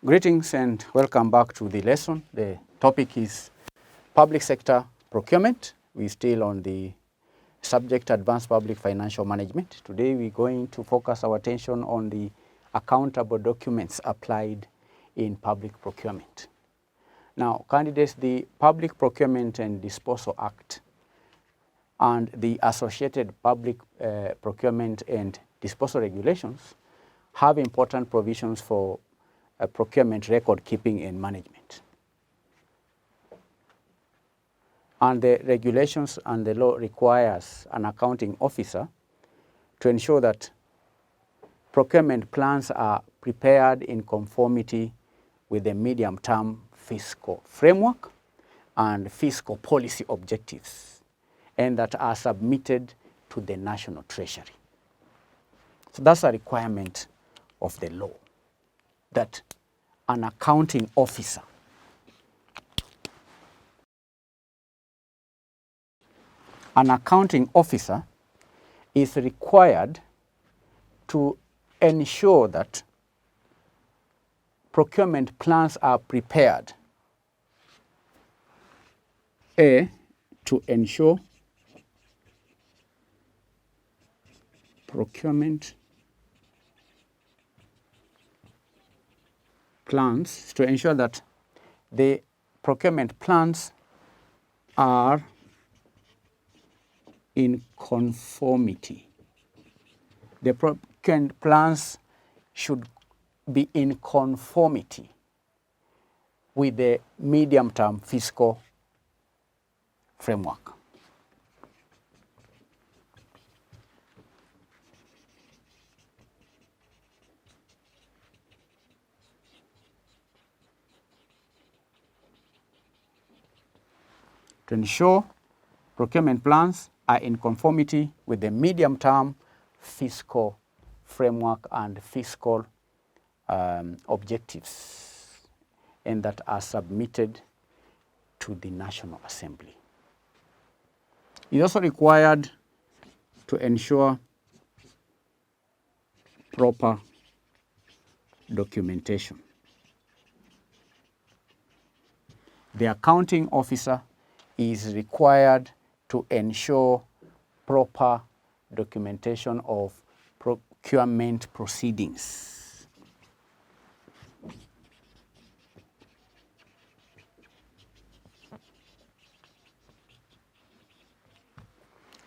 Greetings and welcome back to the lesson. The topic is public sector procurement. We're still on the subject advanced public financial management. Today we're going to focus our attention on the accountable documents applied in public procurement. Now, candidates, the Public Procurement and Disposal Act and the associated public procurement and disposal regulations have important provisions for procurement record keeping and management. And the regulations and the law requires an accounting officer to ensure that procurement plans are prepared in conformity with the medium-term fiscal framework and fiscal policy objectives, and that are submitted to the National Treasury. So that's a requirement of the law, that an accounting officer is required to ensure that procurement plans are prepared. To ensure procurement plans, to ensure that the procurement plans are in conformity. The procurement plans should be in conformity with the medium-term fiscal framework. To ensure procurement plans are in conformity with the medium-term fiscal framework and fiscal objectives, and that are submitted to the National Assembly. It is also required to ensure proper documentation. The accounting officer is required to ensure proper documentation of procurement proceedings.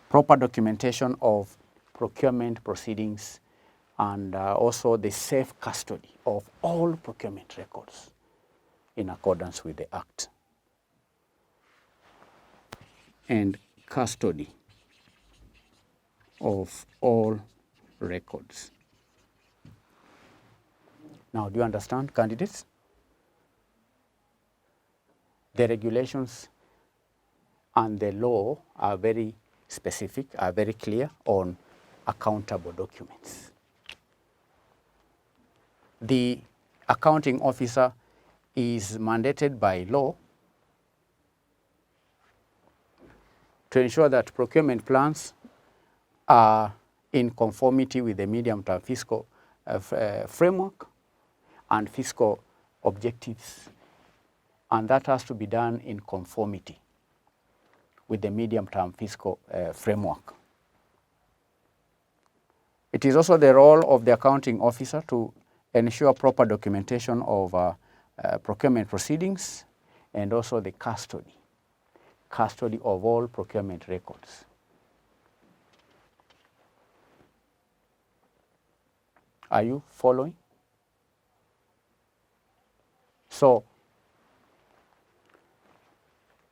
Proper documentation of procurement proceedings, and also the safe custody of all procurement records in accordance with the Act. And custody of all records. Now, do you understand, candidates? The regulations and the law are very specific, are very clear on accountable documents. The accounting officer is mandated by law to ensure that procurement plans are in conformity with the medium-term fiscal framework and fiscal objectives, and that has to be done in conformity with the medium-term fiscal framework. It is also the role of the accounting officer to ensure proper documentation of procurement proceedings and also the custody of all procurement records. Are you following? So,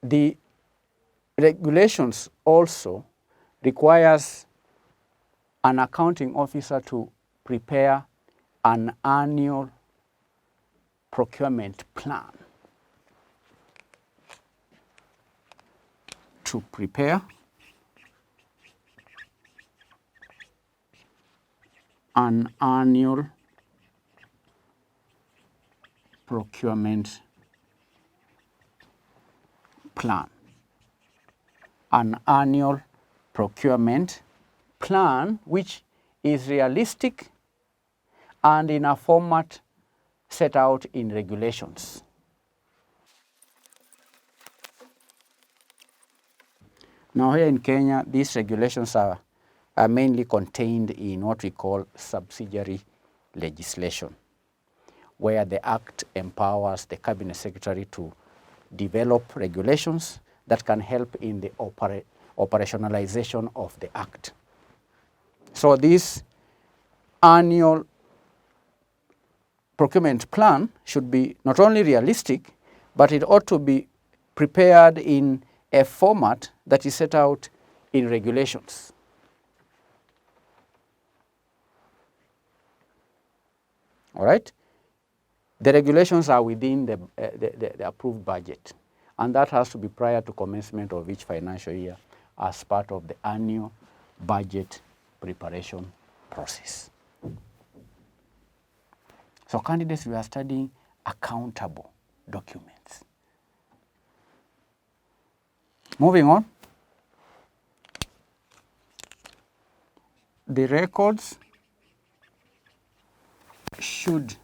the regulations also requires an accounting officer to prepare an annual procurement plan. To prepare an annual procurement plan. An annual procurement plan which is realistic and in a format set out in regulations. Now here in Kenya, these regulations are mainly contained in what we call subsidiary legislation, where the Act empowers the Cabinet Secretary to develop regulations that can help in the operationalization of the Act. So this annual procurement plan should be not only realistic, but it ought to be prepared in a format that is set out in regulations. All right? The regulations are within the approved budget, and that has to be prior to commencement of each financial year as part of the annual budget preparation process. So candidates, we are studying accountable documents. Moving on, the records should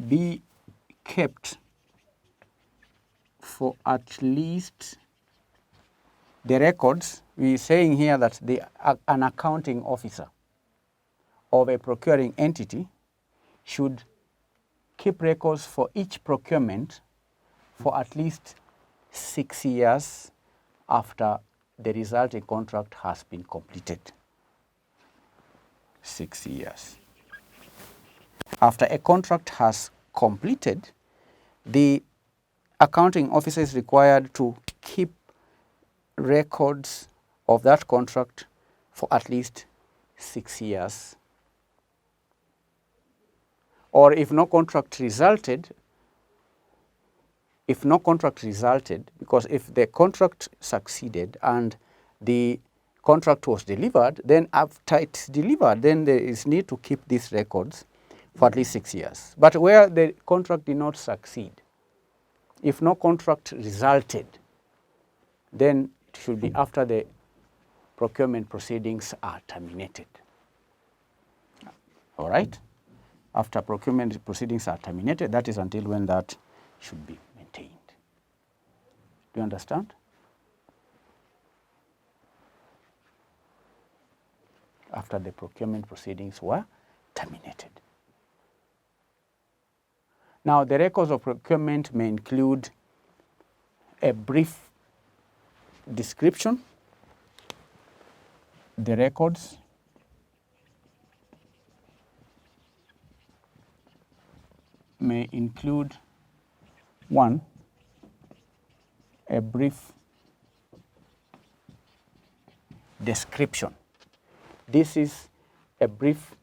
be kept for at least the records. We're saying here that an accounting officer of a procuring entity should keep records for each procurement for at least 6 years after the resulting contract has been completed. 6 years. After a contract has completed, the accounting officer is required to keep records of that contract for at least 6 years. Or if no contract resulted, because if the contract succeeded and the contract was delivered, then after it's delivered, then there is need to keep these records for at least 6 years. But where the contract did not succeed, if no contract resulted, then it should be after the procurement proceedings are terminated. All right? After procurement proceedings are terminated, that is until when that should be maintained. Do you understand? After the procurement proceedings were terminated. Now, the records of procurement may include a brief description. The records may include, one, a brief description. This is a brief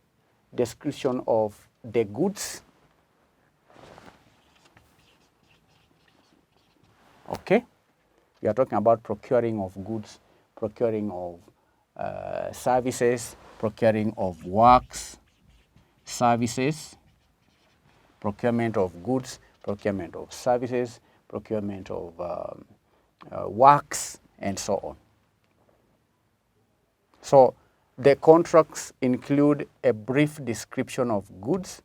description of the goods. Okay? We are talking about procuring of goods, procuring of services, procuring of works, services, procurement of goods, procurement of services, procurement of works, and so on. So the contracts include a brief description of goods,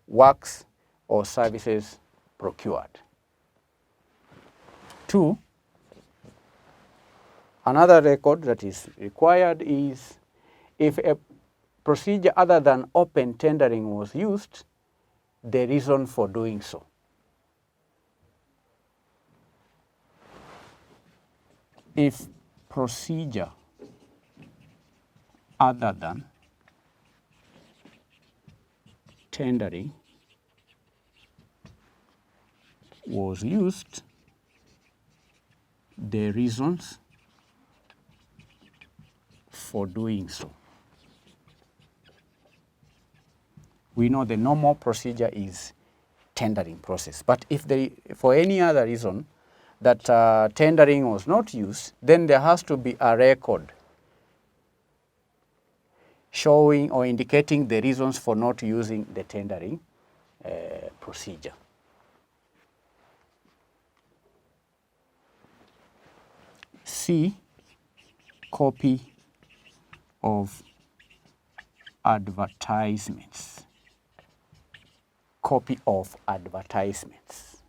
works, or services procured. 2, another record that is required is if a procedure other than open tendering was used, the reason for doing so. If procedure other than tendering was used, the reasons for doing so. We know the normal procedure is tendering process, but if for any other reason that tendering was not used, then there has to be a record showing or indicating the reasons for not using the tendering procedure. C, copy of advertisements. Copy of advertisements.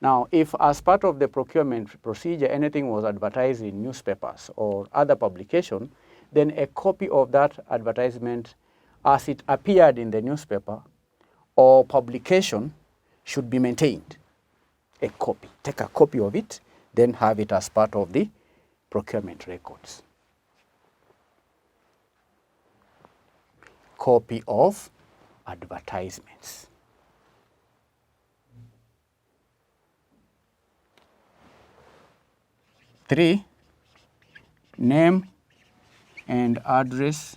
Now, if as part of the procurement procedure anything was advertised in newspapers or other publication, then a copy of that advertisement as it appeared in the newspaper or publication should be maintained. A copy. Take a copy of it, then have it as part of the procurement records. Copy of advertisements. Three, name and address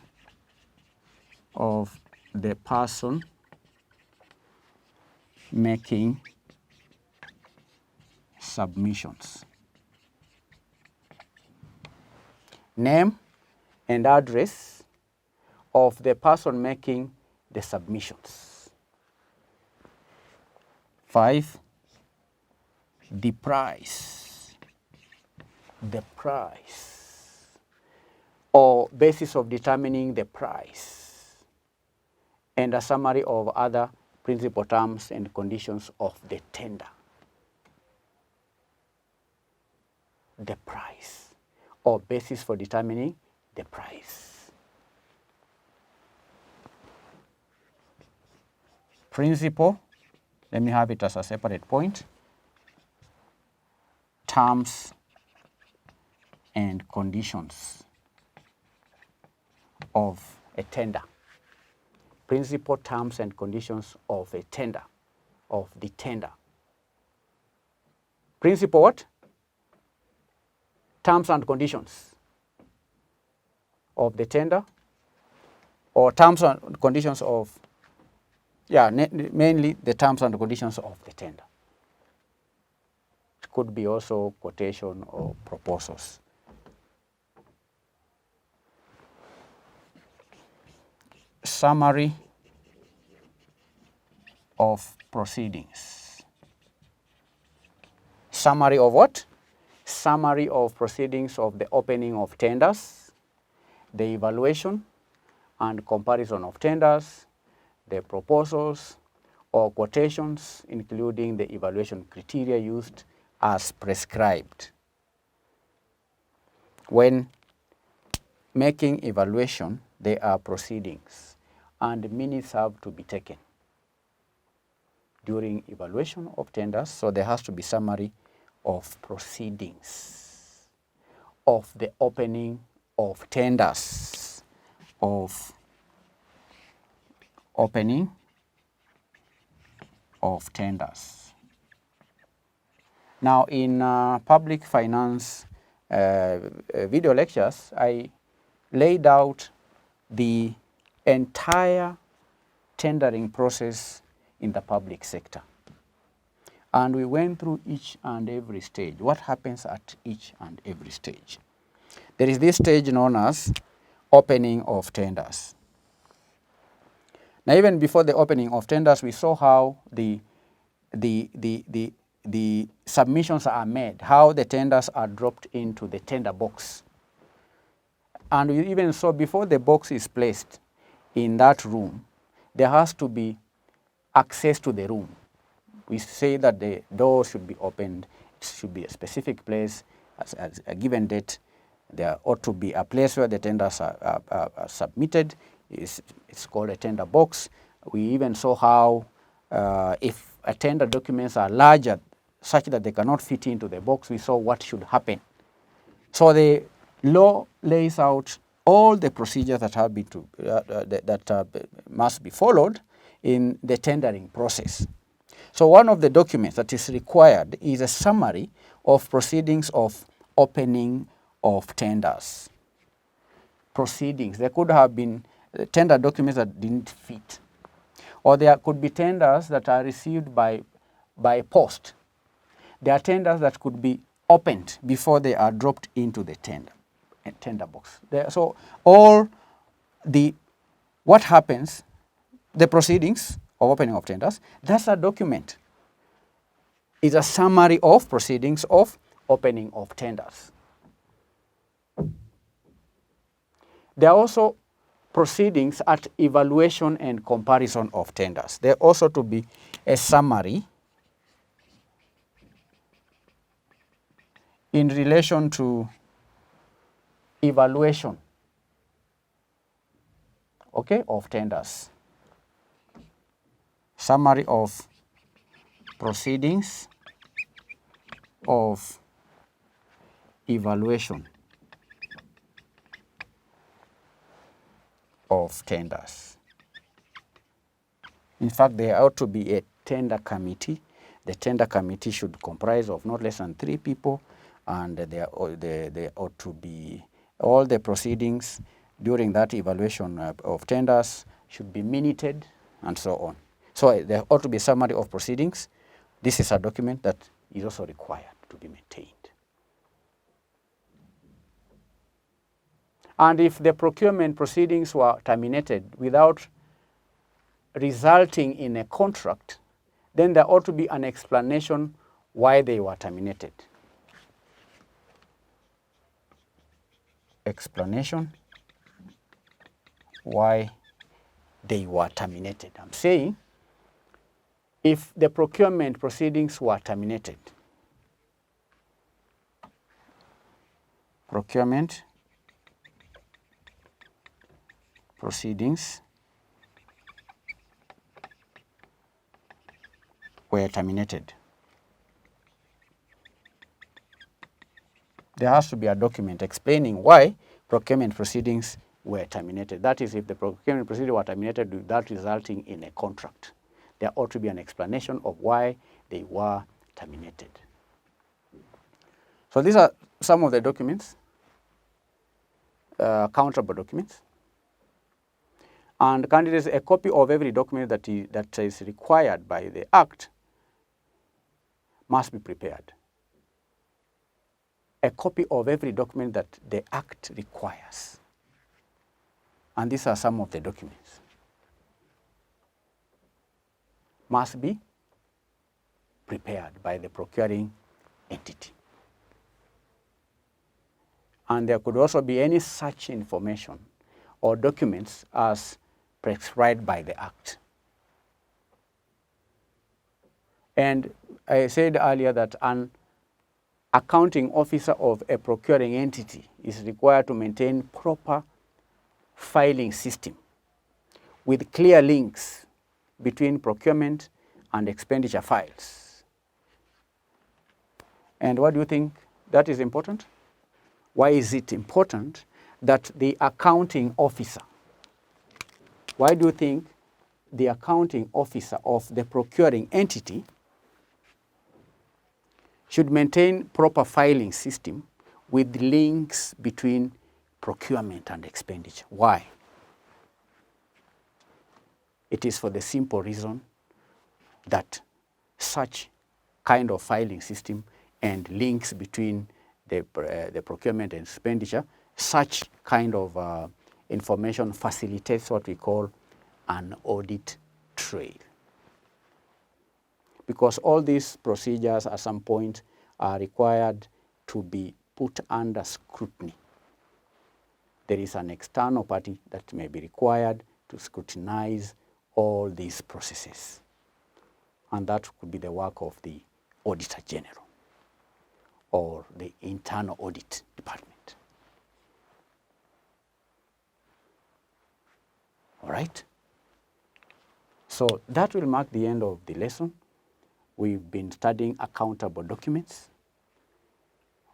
of the person making submissions. Name and address of the person making the submissions. 5, the price. The price or basis of determining the price, and a summary of other principal terms and conditions of the tender. The price or basis for determining the price. Principle, let me have it as a separate point. Terms and conditions of a tender. Principal terms and conditions of a tender, of the tender. Principal what? Terms and conditions of the tender, or terms and conditions of, mainly the terms and conditions of the tender. It could be also quotation or proposals. Summary of proceedings. Summary of what? Summary of proceedings of the opening of tenders, the evaluation and comparison of tenders, the proposals or quotations, including the evaluation criteria used as prescribed. When making evaluation, there are proceedings and minutes have to be taken during evaluation of tenders, so there has to be summary of proceedings of the opening of tenders, of opening of tenders. Now, in public finance video lectures, I laid out the entire tendering process in the public sector. And we went through each and every stage. What happens at each and every stage? There is this stage known as opening of tenders. Now, even before the opening of tenders, we saw how the submissions are made, how the tenders are dropped into the tender box. And we even saw before the box is placed in that room, there has to be access to the room. We say that the door should be opened. It should be a specific place at a given date. There ought to be a place where the tenders are submitted. It's called a tender box. We even saw how if a tender documents are larger, such that they cannot fit into the box, we saw what should happen. So the law lays out all the procedures that have been must be followed in the tendering process. So one of the documents that is required is a summary of proceedings of opening of tenders. Proceedings. There could have been tender documents that didn't fit. Or there could be tenders that are received by post. There are tenders that could be opened before they are dropped into the tender box. So all what happens, the proceedings of opening of tenders, that's a document. It's a summary of proceedings of opening of tenders. There are also proceedings at evaluation and comparison of tenders. There also to be a summary in relation to evaluation, okay, of tenders. Summary of proceedings of evaluation of tenders. In fact, there ought to be a tender committee. The tender committee should comprise of not less than 3 people, and there ought to be all the proceedings during that evaluation of tenders should be minuted and so on. So there ought to be a summary of proceedings. This is a document that is also required to be maintained. And if the procurement proceedings were terminated without resulting in a contract, then there ought to be an explanation why they were terminated. Explanation why they were terminated. I'm saying if the procurement proceedings were terminated, procurement proceedings were terminated, there has to be a document explaining why procurement proceedings were terminated. That is, if the procurement proceedings were terminated without resulting in a contract, there ought to be an explanation of why they were terminated. So these are some of the documents, accountable documents. And candidates, a copy of every document that is required by the Act must be prepared. A copy of every document that the Act requires. And these are some of the documents. Must be prepared by the procuring entity. And there could also be any such information or documents as prescribed by the Act. And I said earlier that an accounting officer of a procuring entity is required to maintain proper filing system with clear links between procurement and expenditure files. And what do you think that is important? Why is it important that the accounting officer, why do you think the accounting officer of the procuring entity should maintain proper filing system with links between procurement and expenditure? Why? It is for the simple reason that such kind of filing system and links between the procurement and expenditure, such kind of information facilitates what we call an audit trail. Because all these procedures at some point are required to be put under scrutiny. There is an external party that may be required to scrutinize all these processes. And that could be the work of the Auditor General or the Internal Audit Department. All right? So that will mark the end of the lesson. We've been studying accountable documents.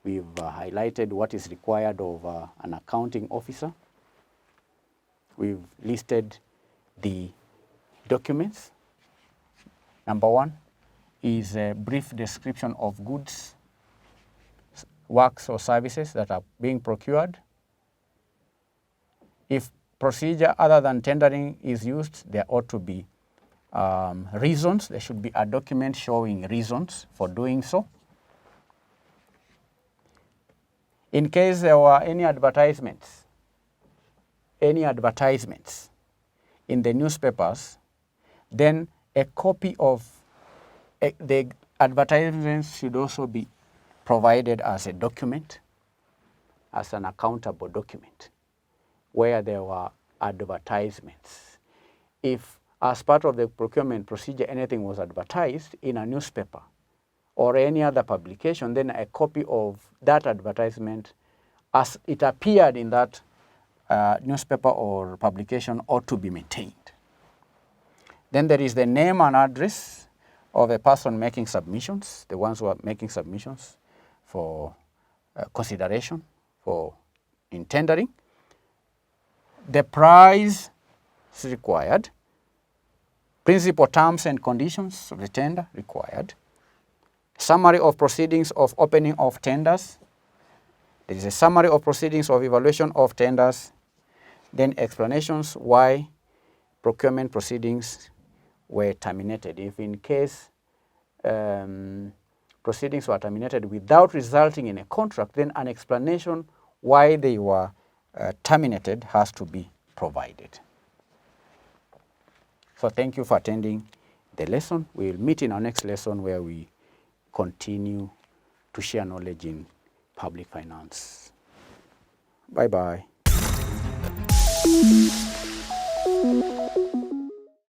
We've highlighted what is required of an accounting officer. We've listed the documents. Number 1 is a brief description of goods, works or services that are being procured. If procedure other than tendering is used, there ought to be reasons. There should be a document showing reasons for doing so. In case there were any advertisements in the newspapers, then a copy of the advertisements should also be provided as a document, as an accountable document, where there were advertisements. If as part of the procurement procedure anything was advertised in a newspaper or any other publication, then a copy of that advertisement as it appeared in that newspaper or publication ought to be maintained. Then there is the name and address of a person making submissions, the ones who are making submissions for consideration in tendering. The price is required. Principal terms and conditions of the tender required. Summary of proceedings of opening of tenders. There is a summary of proceedings of evaluation of tenders. Then explanations why procurement proceedings were terminated. If in case proceedings were terminated without resulting in a contract, then an explanation why they were terminated has to be provided. So thank you for attending the lesson. We will meet in our next lesson where we continue to share knowledge in public finance. Bye-bye.